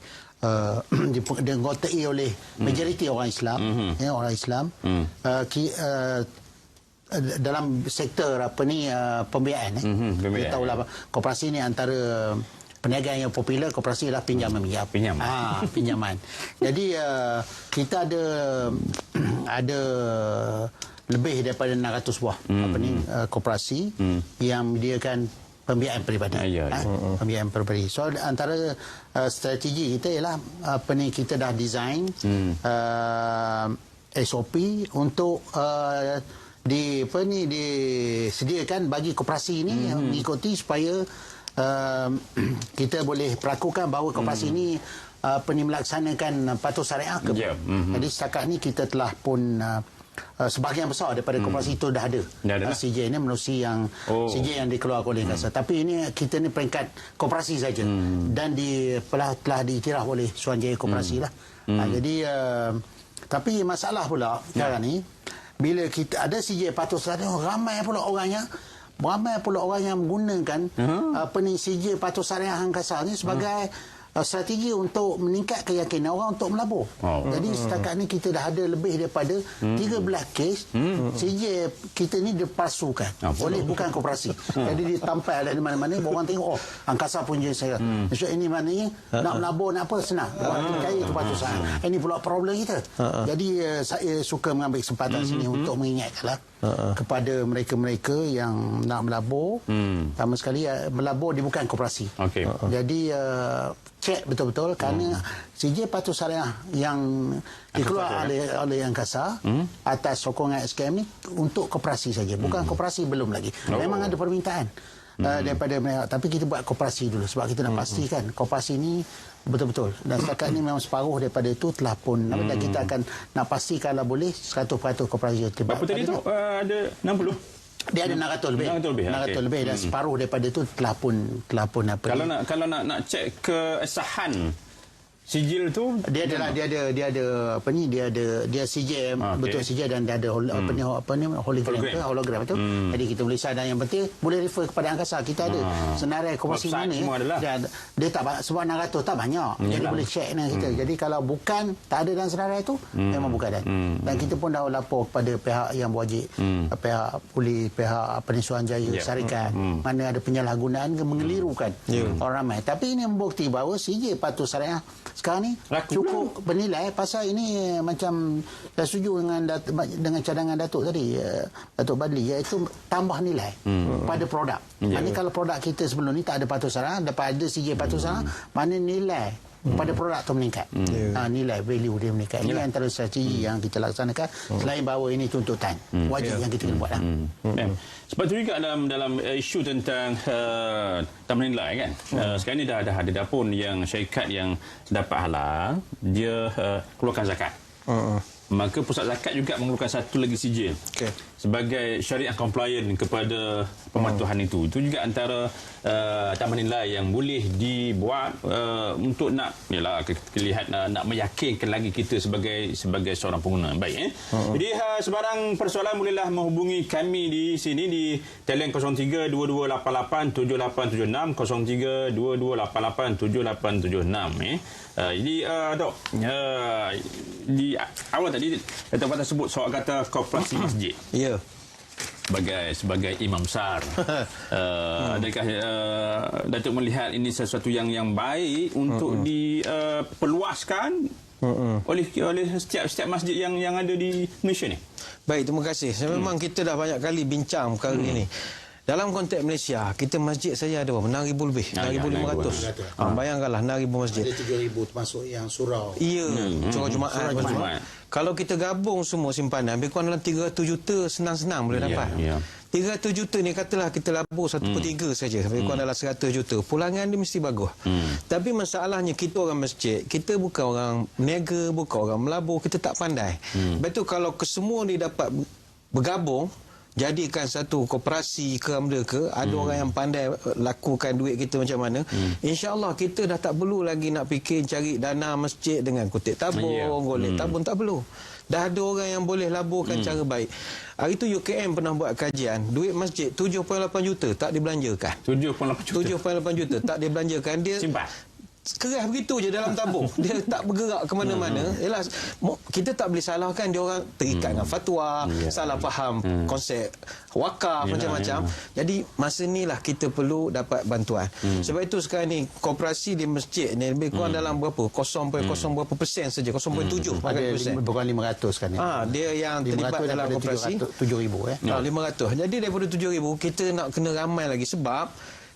Speaker 2: dianggotai oleh majoriti orang Islam, orang Islam, dalam sektor pembiayaan. Kita tahulah koperasi ni antara perniagaan yang popular, koperasi adalah pinjaman. Pinjaman. Jadi kita ada lebih daripada 600 buah koperasi yang menyediakan pembiayaan peribadi. Pembiayaan peribadi. So antara strategi kita ialah kita dah design SOP untuk disediakan bagi koperasi ini mengikuti supaya kita boleh perakukan bahawa koperasi ini melaksanakan patuh syariah ke. Jadi setakat ni kita telah pun sebahagian besar daripada koperasi itu dah ada. CJ ini menerusi yang CJ yang dikeluarkan oleh Angkasa. Tapi ini kita ni peringkat koperasi saja dan telah diiktiraf oleh Suruhanjaya Koperasi lah. Jadi tapi masalah pula sekarang ni bila kita ada CJ patuh syariah, ramai pula orang yang menggunakan CJ patuh syariah Angkasa ni sebagai strategi untuk meningkat keyakinan orang untuk melabur. Jadi setakat ni kita dah ada lebih daripada 13 kes CJ kita ni dipalsukan oleh bukan koperasi. Jadi ditampal di mana-mana, orang tengok Angkasa punya saya. Maksud ini maknanya nak melabur nak apa senang. Orang kaya tu patuh syariah. Ini pula problem kita. Jadi saya suka mengambil kesempatan sini untuk mengingatkanlah kepada mereka-mereka yang nak melabur, pertama sekali melabur di bukan koperasi. Jadi cek betul-betul kerana CJ patuh syariah yang dikeluarkan oleh Angkasa atas sokongan SKM ni untuk koperasi saja, bukan koperasi belum lagi. Memang ada permintaan daripada mereka, tapi kita buat koperasi dulu sebab kita nak pastikan koperasi ni betul-betul, dan setakat ni memang separuh daripada itu telah pun dan kita akan nak pastikan kalau boleh 100% koperasi terlibat.
Speaker 1: Berapa tadi tu? Ada 60?
Speaker 2: Dia ada 600 lebih. 600 lebih dan separuh daripada itu telah pun apa.
Speaker 1: Kalau nak cek kesahan sijil tu
Speaker 2: dia ada CJM, betul CJM, dan dia ada hologram tu. Jadi kita boleh share, dan yang penting boleh refer kepada angkasa. Kita ada senarai koperasi mana dia tak sebab 600 tak banyak. Jadi boleh check dengan kita. Jadi kalau bukan tak ada dalam senarai tu, memang bukan dan kita pun dah lapor kepada pihak yang berwajib, pihak polis, pihak Suruhanjaya, syarikat, mana ada penyalahgunaan ke mengelirukan orang ramai. Tapi ini membukti bahawa CJ Patuh Syariah sekarang ni cukup bernilai. Pasal ini macam dah setuju dengan cadangan Datuk tadi, Datuk Badli, iaitu tambah nilai pada produk. Maknanya kalau produk kita sebelum ni tak ada Patuh Syariah, dapat ada CJ Patuh Syariah, mana nilai pada produk tu meningkat. Nilai value dia meningkat. Ini antara strategi yang kita laksanakan. Selain bahawa ini tuntutan wajib yang kita kena buat lah.
Speaker 1: Sebab tu juga dalam isu tentang tambahan nilai kan. Sekarang ni dah ada pun yang syarikat yang dapat halal, dia keluarkan zakat. Maka pusat zakat juga mengeluarkan satu lagi sijil sebagai syariah compliant kepada pematuhan itu. Itu juga antara tambahan nilai yang boleh dibuat untuk nak lihat nak meyakinkan lagi kita sebagai seorang pengguna. Baik Jadi sebarang persoalan bolehlah menghubungi kami di sini di talian 03-2288-7876 03-2288-7876 Jadi Dok, di awal tadi Datuk Patah sebut soal kata koperasi masjid.
Speaker 3: Ya.
Speaker 1: Sebagai imam besar. Adakah Datuk melihat ini sesuatu yang baik untuk diperluaskan oleh setiap masjid yang ada di Malaysia ni?
Speaker 3: Baik, terima kasih. Memang kita dah banyak kali bincang perkara ini. Dalam konteks Malaysia, kita masjid saya ada berapa? 6,000 lebih. 6,500. Bayangkanlah 6,000 masjid.
Speaker 2: Ada 3,000 termasuk yang surau.
Speaker 3: Iya, surau Jumaat. Kalau kita gabung semua simpanan, lebih kurang dalam 300 juta senang-senang boleh dapat. 300 juta ni katalah kita labur 1/3 saja, lebih kurang dalam 100 juta. Pulangan dia mesti bagus. Tapi masalahnya kita orang masjid, kita bukan orang meniaga, bukan orang melabur, kita tak pandai. Betul kalau kesemua ni dapat bergabung, jadikan satu koperasi ke benda ke, ada orang yang pandai lakukan duit kita macam mana, insya-Allah kita dah tak perlu lagi nak fikir cari dana masjid dengan kutip tabung, golek tabung, tak perlu. Dah ada orang yang boleh laburkan cara baik. Hari tu UKM pernah buat kajian, duit masjid 7.8 juta tak dibelanjakan. 7.8 juta tak dibelanjakan, dia simpan. Keras begitu je dalam tabung. Dia tak bergerak ke mana-mana. Yalah, kita tak boleh salahkan dia orang terikat dengan fatwa, salah faham konsep wakaf macam-macam. Jadi masa inilah kita perlu dapat bantuan. Sebab itu sekarang ni koperasi di masjid ni lebih kurang dalam berapa? 0.0 berapa persen saja, 0.7%.
Speaker 2: Bukan 500 kan ni.
Speaker 3: Dia yang terlibat dalam koperasi
Speaker 2: 7,000
Speaker 3: 500. Jadi daripada 7,000 kita nak kena ramai lagi, sebab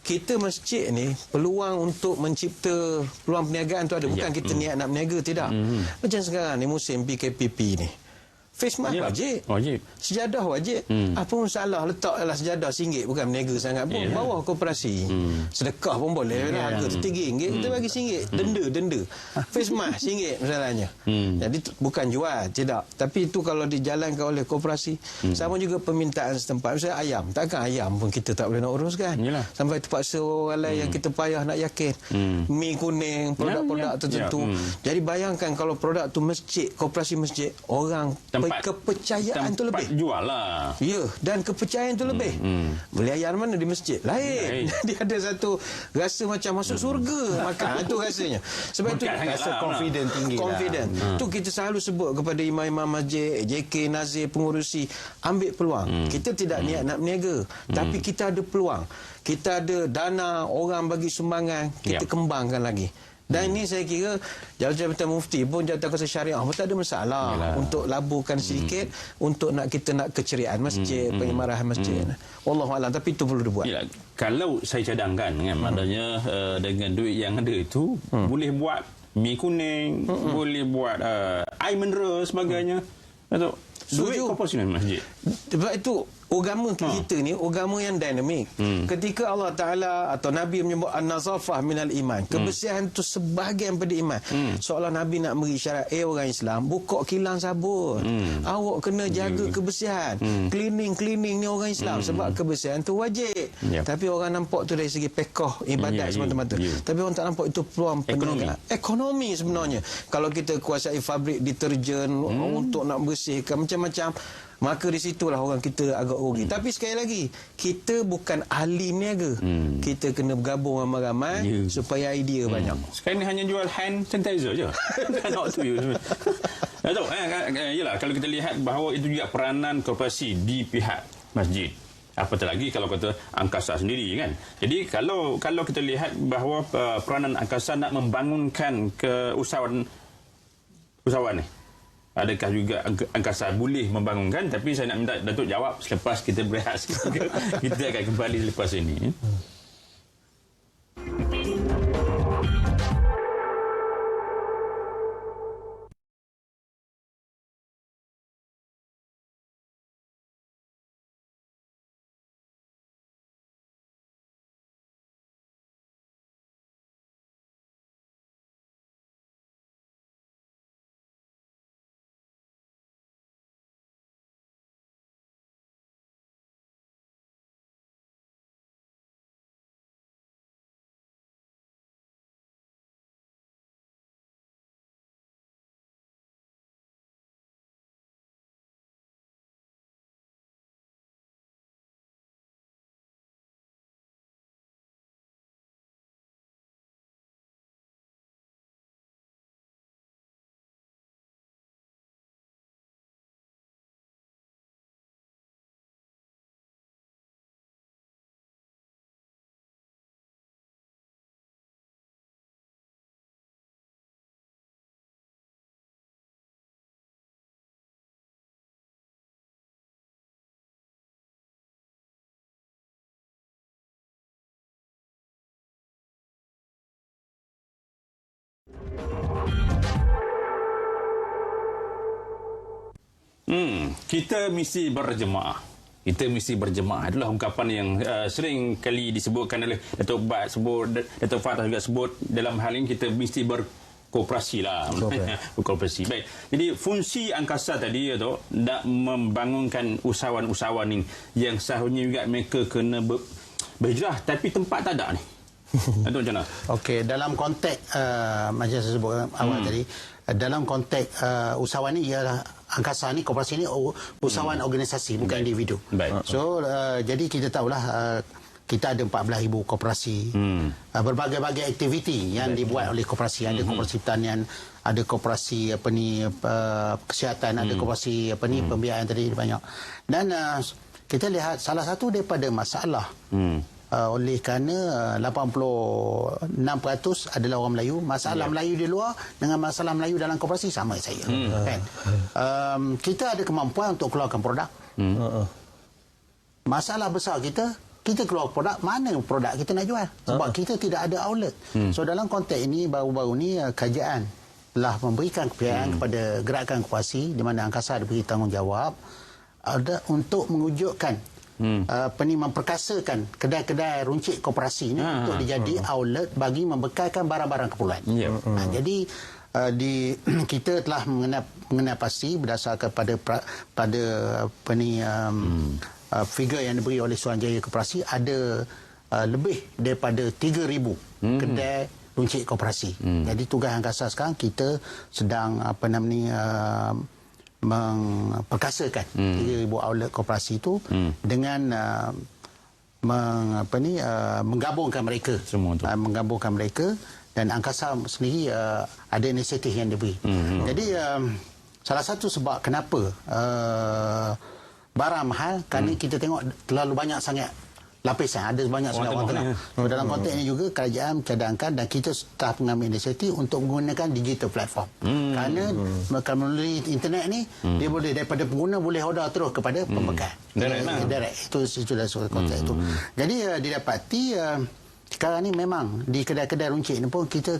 Speaker 3: kita masjid ni peluang untuk mencipta peluang perniagaan tu ada. Bukan kita niat nak berniaga, tidak. Macam sekarang ni musim PKPP ni, face mask wajib. Sejadah wajib. Apa masalah letaklah sejadah RM1, bukan berniaga sangat pun. Bawah koperasi. Sedekah pun boleh. Harga tu RM3, kita bagi RM1. Denda. Face mask RM1 masalahnya. Jadi bukan jual, tidak. Tapi itu kalau dijalankan oleh koperasi. Sama juga permintaan setempat. Misalnya ayam. Takkan ayam pun kita tak boleh nak uruskan. Sampai terpaksa orang lain yang kita payah nak yakin. Mi kuning, produk-produk tertentu. Jadi bayangkan kalau produk tu masjid, koperasi masjid, orang kepercayaan tu lebih.
Speaker 1: Jual lah.
Speaker 3: Ya, dan kepercayaan tu lebih. Beli ayam mana di masjid? Lain. Dia ada satu rasa macam masuk surga makan. Itu rasanya. Sebab itu
Speaker 2: rasa confident tinggi.
Speaker 3: Tu kita selalu sebut kepada imam-imam masjid, JK, Nazir, pengurusi, ambil peluang. Kita tidak niat nak berniaga, tapi kita ada peluang. Kita ada dana, orang bagi sumbangan, kita kembangkan lagi. Dan ini saya kira Jabatan Mufti pun Jabatan Kuasa Syariah pun tak ada masalah untuk laburkan sedikit untuk kita nak keceriaan masjid, penyemarahan masjid. Wallahualam, tapi itu perlu dibuat.
Speaker 1: Yalah, kalau saya cadangkan kan, maknanya dengan duit yang ada itu boleh buat mi kuning, boleh buat air mineral sebagainya. Atau duit koperasi masjid.
Speaker 3: Sebab itu agama kita ni agama yang dinamik. Ketika Allah Ta'ala atau Nabi menyebut an-nazafah minal iman, kebersihan itu sebahagian daripada iman. Seolah Nabi nak beri syarat, orang Islam, buka kilang sabun. Awak kena jaga kebersihan. Cleaning ni orang Islam. Sebab kebersihan tu wajib. Tapi orang nampak tu dari segi pekoh ibadat semata-mata. Tapi orang tak nampak itu peluang perniagaan. Ekonomi sebenarnya. Kalau kita kuasai fabrik deterjen untuk nak bersihkan macam-macam, maka di situlah orang kita agak rugi. Tapi sekali lagi, kita bukan ahli niaga. Kita kena bergabung ramai-ramai supaya idea banyak.
Speaker 1: Sekarang ni hanya jual hand sanitizer je. Not to you. Datuk, yalah, kalau kita lihat bahawa itu juga peranan koperasi di pihak masjid. Apatah lagi kalau kata Angkasa sendiri kan. Jadi kalau kita lihat bahawa peranan Angkasa nak membangunkan usahawan ni, adakah juga Angkasa boleh membangunkan? Tapi saya nak minta Datuk jawab selepas kita berehat. Kita akan kembali selepas ini. Kita mesti berjemaah. Kita mesti berjemaah. Itulah ungkapan yang sering kali disebutkan oleh Datuk Bat, Datuk Fatah juga sebut. Dalam hal ini kita mesti berkooperasi lah. Berkooperasi. Baik. Jadi fungsi Angkasa tadi Datuk nak membangunkan usahawan-usahawan ini yang seharusnya juga mereka kena berhijrah tapi tempat tak ada ni. Datuk macam mana?
Speaker 2: Okey, dalam konteks macam saya sebut awal tadi, dalam konteks usahawan ni ialah Angkasa ni, koperasi ni usahawan organisasi, bukan individu.
Speaker 1: Baik.
Speaker 2: So jadi kita tahulah kita ada 14,000 koperasi, berbagai-bagai aktiviti yang dibuat oleh koperasi. Ada koperasi pertanian, ada koperasi kesihatan, ada koperasi pembiayaan tadi banyak. Dan kita lihat salah satu daripada masalah oleh kerana 86% adalah orang Melayu. Masalah Melayu di luar dengan masalah Melayu dalam koperasi sama saya. Kan? Kita ada kemampuan untuk keluarkan produk. Masalah besar kita keluar produk, mana produk kita nak jual? Sebab kita tidak ada outlet. So dalam konteks ini, baru-baru ni kajian telah memberikan kepercayaan kepada gerakan koperasi di mana Angkasa diberi tanggungjawab ada untuk mewujudkan memperkasakan kedai-kedai runcit koperasi ini untuk dijadi outlet bagi membekalkan barang-barang keperluan. Jadi kita telah mengenal pasti berdasarkan pada figure yang diberi oleh Suruhanjaya Koperasi, ada lebih daripada 3,000 kedai runcit koperasi. Jadi tugas Angkasa sekarang kita sedang memperkasakan 3,000 outlet koperasi itu dengan menggabungkan mereka semua tu. Menggabungkan mereka, dan Angkasa sendiri ada inisiatif yang diberi. Jadi salah satu sebab kenapa barang mahal, kerana kita tengok terlalu banyak sangat lapisan, ada banyak sangat orang tenang. Dalam konteks ini juga kerajaan cadangkan dan kita telah mengambil inisiatif untuk menggunakan digital platform. Kerana melalui internet ni dia boleh, daripada pengguna boleh order terus kepada pembekal. Direct. Itu sudah konteks itu. Jadi didapati sekarang ni memang di kedai-kedai runcit ni pun kita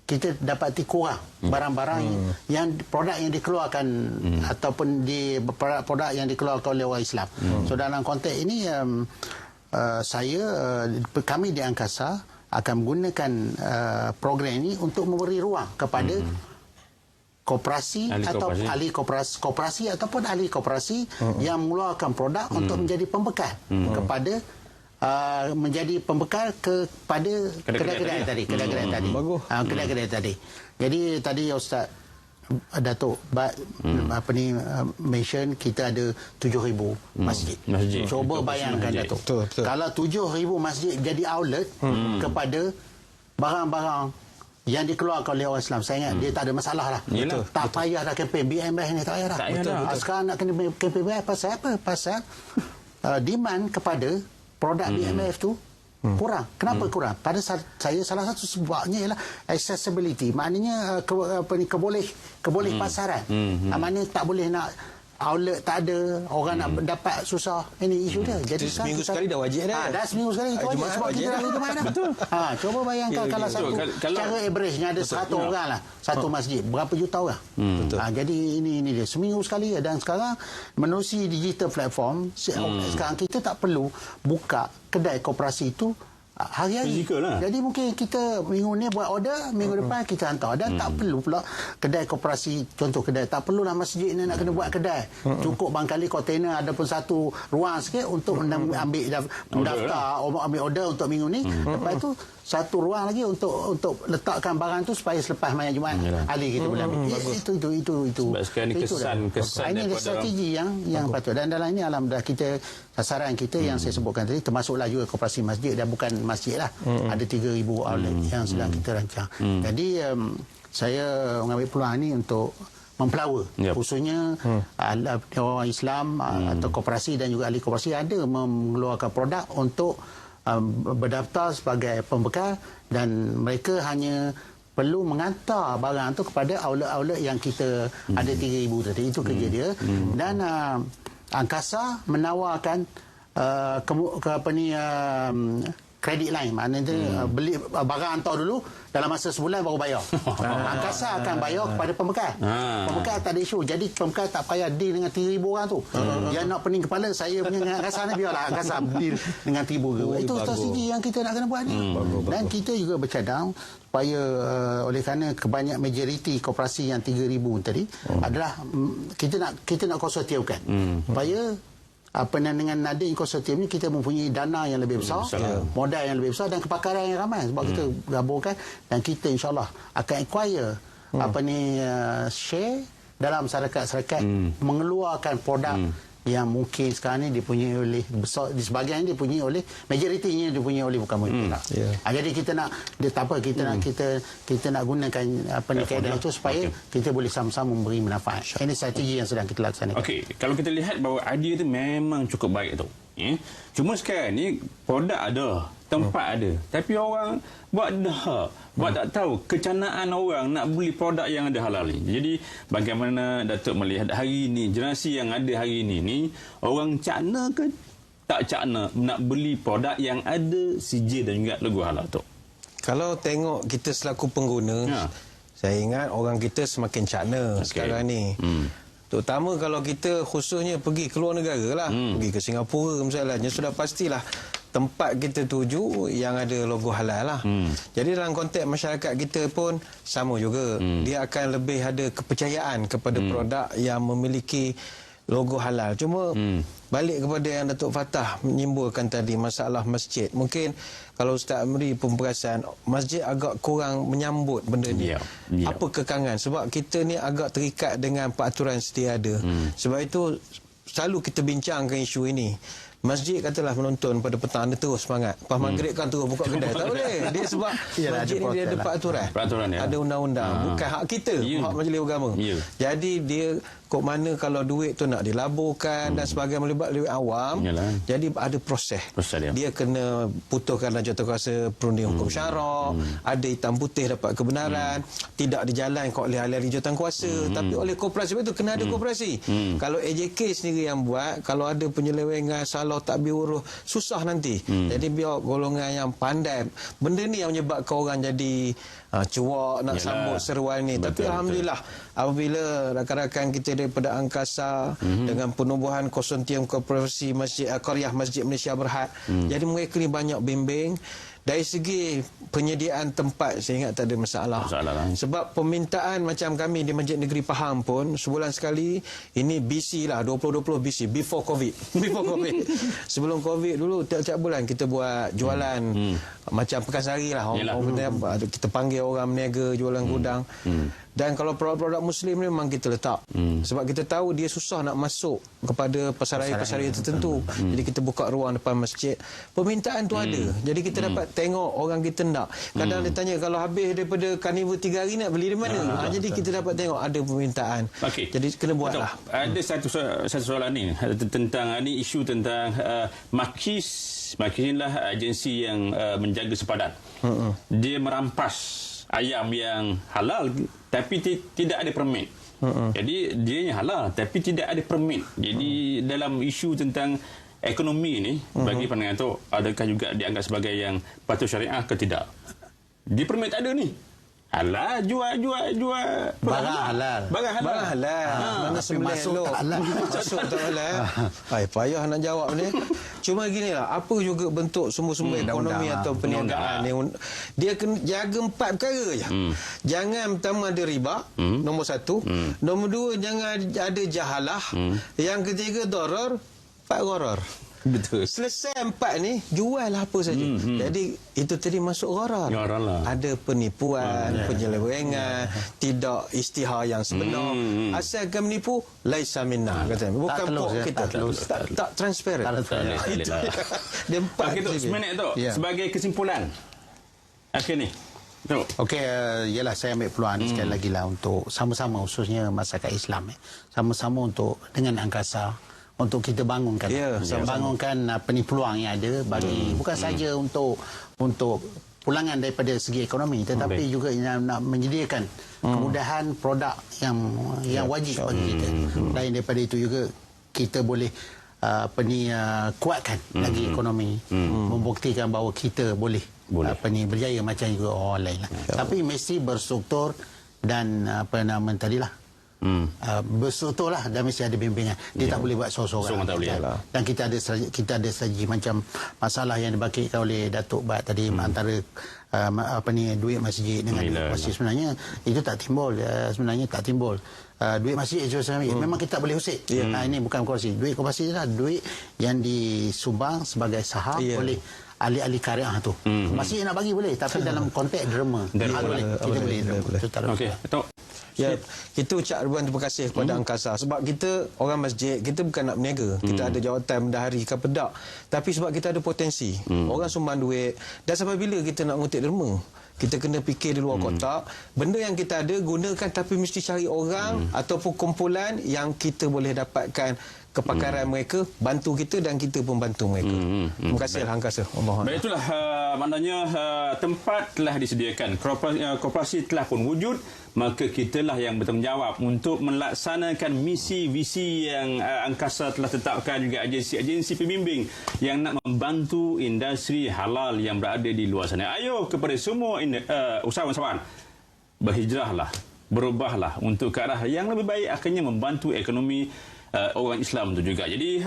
Speaker 2: kita dapati kurang barang-barang yang produk yang dikeluarkan ataupun di produk yang dikeluarkan oleh orang Islam. So dalam konteks ini kami di Angkasa akan menggunakan program ini untuk memberi ruang kepada koperasi atau ahli koperasi ataupun ahli koperasi yang mengeluarkan produk untuk menjadi pembekal kepada menjadi pembekal kepada kedai-kedai tadi. Kedai-kedai tadi. Jadi tadi Ustaz Datuk mention kita ada 7,000 masjid. Cuba bayangkan Datuk. Betul. Kalau 7,000 masjid jadi outlet kepada barang-barang yang dikeluarkan oleh orang Islam, saya ingat dia tak ada masalah lah. Tak payah dah kempen BMS ni, tak payah dah. Sekarang nak kena kempen BMS pasal apa? Pasal demand kepada produk BMF tu kurang. Kenapa kurang? Pada saya salah satu sebabnya ialah accessibility. Maknanya keboleh pasaran. Maknanya tak boleh nak outlet tak ada, orang nak dapat susah. Ini isu dia. Jadi
Speaker 3: seminggu sekali dah wajib dah.
Speaker 2: Dah seminggu sekali itu wajib sebab kita dah ke mana. Betul. Cuba bayangkan kalau satu secara average-nya ada 100 orang lah satu masjid, berapa juta orang. Jadi ini dia seminggu sekali. Dan sekarang menerusi digital platform, sekarang kita tak perlu buka kedai koperasi itu hari-hari. Jadi mungkin kita minggu ni buat order, minggu depan kita hantar. Dan tak perlu pula kedai koperasi, contoh kedai, tak perlulah masjid ni nak kena buat kedai. Cukup barangkali kontainer ada pun satu ruang sikit untuk ambil daftar, ambil order untuk minggu ni. Lepas tu satu ruang lagi untuk letakkan barang tu supaya selepas malam Jumaat ahli kita boleh ambil. Itu.
Speaker 1: Sebab sekarang ni kesan
Speaker 2: ini strategi yang patut. Dan dalam ini alhamdulillah kita sasaran kita yang saya sebutkan tadi termasuklah juga koperasi masjid dan bukan masjid lah. Ada 3,000 outlet yang sedang kita rancang. Jadi saya mengambil peluang ini untuk mempower khususnya orang Islam atau koperasi dan juga ahli koperasi ada mengeluarkan produk untuk berdaftar sebagai pembekal dan mereka hanya perlu mengantar barang tu kepada outlet-outlet yang kita ada 3,000 tadi. Itu kerja dia. Dan Angkasa menawarkan kredit line, maknanya beli barang hantar dulu, dalam masa sebulan baru bayar. Angkasa akan bayar kepada pembekal. Pembekal tak ada isu. Jadi pembekal tak payah deal dengan 3,000 orang tu. Dia nak pening kepala, saya punya Angkasa ni biarlah Angkasa deal dengan 3,000. Itu strategi yang kita nak kena buat ni. Dan kita juga bercadang supaya oleh kerana kebanyak majoriti koperasi yang 3,000 tadi adalah kita nak konsortiumkan supaya dengan Nadin konsortium ni kita mempunyai dana yang lebih besar, modal yang lebih besar dan kepakaran yang ramai sebab kita gabungkan dan kita insyaAllah akan acquire share dalam syarikat-syarikat mengeluarkan produk yang mungkin sekarang ni dipunyai oleh besar, di sebahagian dipunyai oleh majoritinya dipunyai oleh bukan mungkin. Jadi kita nak kita nak gunakan kaedah itu supaya kita boleh sama-sama memberi manfaat. Ini strategi yang sedang kita laksanakan.
Speaker 1: Okey, kalau kita lihat bahawa idea itu memang cukup baik tu. Cuma sekarang ni produk ada, tempat ada, tapi orang buat tak tahu kecanaan orang nak beli produk yang ada halal ni. Jadi bagaimana Datuk melihat hari ini, generasi yang ada hari ini orang cakna ke tak cakna nak beli produk yang ada sijil dan juga logo halal tu?
Speaker 3: Kalau tengok kita selaku pengguna, saya ingat orang kita semakin cakna sekarang ni. Terutama kalau kita khususnya pergi keluar negara lah, pergi ke Singapura misalnya, sudah pastilah tempat kita tuju yang ada logo halal lah. Jadi dalam konteks masyarakat kita pun sama juga. Dia akan lebih ada kepercayaan kepada produk yang memiliki logo halal. Cuma balik kepada yang Datuk Fatah menyimpulkan tadi masalah masjid. Mungkin kalau Ustaz Amri pun perasan masjid agak kurang menyambut benda ni. Apa kekangan? Sebab kita ni agak terikat dengan peraturan sedia ada. Sebab itu selalu kita bincangkan isu ini. Masjid katalah menonton pada petang dia terus semangat. Lepas maghrib kan terus buka kedai. Tak boleh. Dia sebab masjid ni dia ada peraturan. Ada undang-undang. Bukan hak kita. Hak majlis agama. Jadi dia kok mana kalau duit tu nak dilaburkan dan sebagainya melibat duit awam. Jadi ada proses. Dia kena putuskan dalam jawatankuasa perunding hukum syarak. Ada hitam putih dapat kebenaran. Tidak dijalankan oleh ahli-ahli jawatankuasa. Tapi oleh koperasi itu kena ada koperasi. Kalau AJK sendiri yang buat, kalau ada penyelewengan salah kalau tak diurus susah nanti. Jadi biar golongan yang pandai. Benda ni yang menyebabkan orang jadi cuak nak sambut seruan ni. Tapi alhamdulillah apabila rakan-rakan kita daripada angkasa dengan penubuhan konsortium koperasi Qaryah Masjid Malaysia Berhad, jadi mereka ni banyak bimbing. Dari segi penyediaan tempat saya ingat tak ada masalah. Sebab permintaan macam kami di Masjid Negeri Pahang pun sebulan sekali, ini BC lah, 2020 BC, before COVID. Before COVID. Sebelum COVID dulu tiap-tiap bulan kita buat jualan macam Pekasari lah. Kita panggil orang meniaga jualan gudang. Dan kalau produk-produk Muslim ni memang kita letak. Sebab kita tahu dia susah nak masuk kepada pasaraya-pasaraya tertentu. Jadi kita buka ruang depan masjid. Permintaan tu ada. Jadi kita dapat tengok orang kita nak. Kadang dia tanya kalau habis daripada karnival 3 hari nak beli di mana? Jadi kita dapat tengok ada permintaan. Jadi kena buatlah.
Speaker 1: Ada satu soalan ni tentang ni isu tentang Makis inilah agensi yang menjaga sepadan. Dia merampas ayam yang halal tapi tidak ada permit. Jadi dia halal tapi tidak ada permit. Jadi dalam isu tentang ekonomi ni bagi pandangan tu, adakah juga dianggap sebagai yang patuh syariah ke tidak? Di permit tak ada ni. Halal jual
Speaker 2: barang halal.
Speaker 1: Barang halal.
Speaker 3: Mana sembelih elok. Masuk tak halal. Payah nak jawab ni. Cuma ginilah, apa juga bentuk sumber-sumber ekonomi atau perniagaan ni, dia kena jaga 4 perkara je. Jangan pertama ada riba, nombor 1. Nombor 2 jangan ada jahalah. Yang ketiga darar, 4 gharar.
Speaker 1: Betul.
Speaker 3: Selesai 4 ni, jual apa saja. Jadi itu tadi masuk gharar. Ada penipuan, penyelewengan, tidak istihar yang sebenar. Asalkan menipu, laisa minna katanya. Bukan pok kita. Tak transparent. Dia 4
Speaker 1: tu seminit tu sebagai kesimpulan. Akhir ni.
Speaker 2: Okey, ialah saya ambil peluang ni sekali lagi lah untuk sama-sama, khususnya masyarakat Islam, sama-sama untuk dengan angkasa untuk kita bangunkan bangunkan peluang yang ada bagi bukan saja untuk pulangan daripada segi ekonomi, tetapi juga nak menyediakan kemudahan produk yang wajib bagi kita. Lain daripada itu juga kita boleh kuatkan lagi ekonomi, membuktikan bahawa kita boleh berjaya macam juga orang lain lah. Tapi mesti berstruktur dan berstruktur lah, dan mesti ada bimbingan. Dia tak boleh buat seorang-seorang. Dan kita ada strategi macam masalah yang dibangkitkan oleh Datuk Bat tadi antara duit masjid dengan duit masjid, sebenarnya itu tak timbul. Duit masjid memang kita boleh usik. Ini bukan korupsi. Duit korupsi adalah duit yang disumbang sebagai saham oleh ahli-ahli karyah tu. Masjid nak bagi boleh, tapi dalam konteks derma. Kita boleh.
Speaker 1: Okey, Datuk.
Speaker 3: Ya, kita ucap ribuan terima kasih kepada angkasa. Sebab kita orang masjid, kita bukan nak berniaga. Kita ada jawatan bendahari ke pedak. Tapi sebab kita ada potensi. Orang sumbang duit. Dan sampai bila kita nak ngutip derma? Kita kena fikir di luar kotak. Benda yang kita ada, gunakan, tapi mesti cari orang ataupun kumpulan yang kita boleh dapatkan kepakaran mereka, bantu kita dan kita pun bantu mereka. Terima kasih angkasa.
Speaker 1: Baik, itulah maknanya tempat telah disediakan, koperasi telah pun wujud, maka kitalah yang bertanggungjawab untuk melaksanakan misi-visi yang angkasa telah tetapkan, juga agensi-agensi pembimbing yang nak membantu industri halal yang berada di luar sana. Ayo kepada semua usahawan-usahawan, berhijrahlah, berubahlah untuk ke arah yang lebih baik, akhirnya membantu ekonomi orang Islam itu juga. Jadi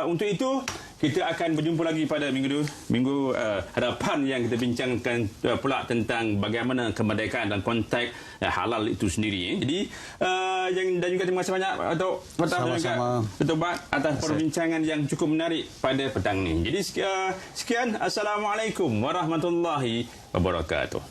Speaker 1: untuk itu kita akan berjumpa lagi pada minggu hadapan yang kita bincangkan pula tentang bagaimana kemerdekaan dan konteks halal itu sendiri. Jadi dan juga terima kasih banyak untuk Datuk Bat atas perbincangan yang cukup menarik pada petang ini. Jadi sekian, Assalamualaikum warahmatullahi wabarakatuh.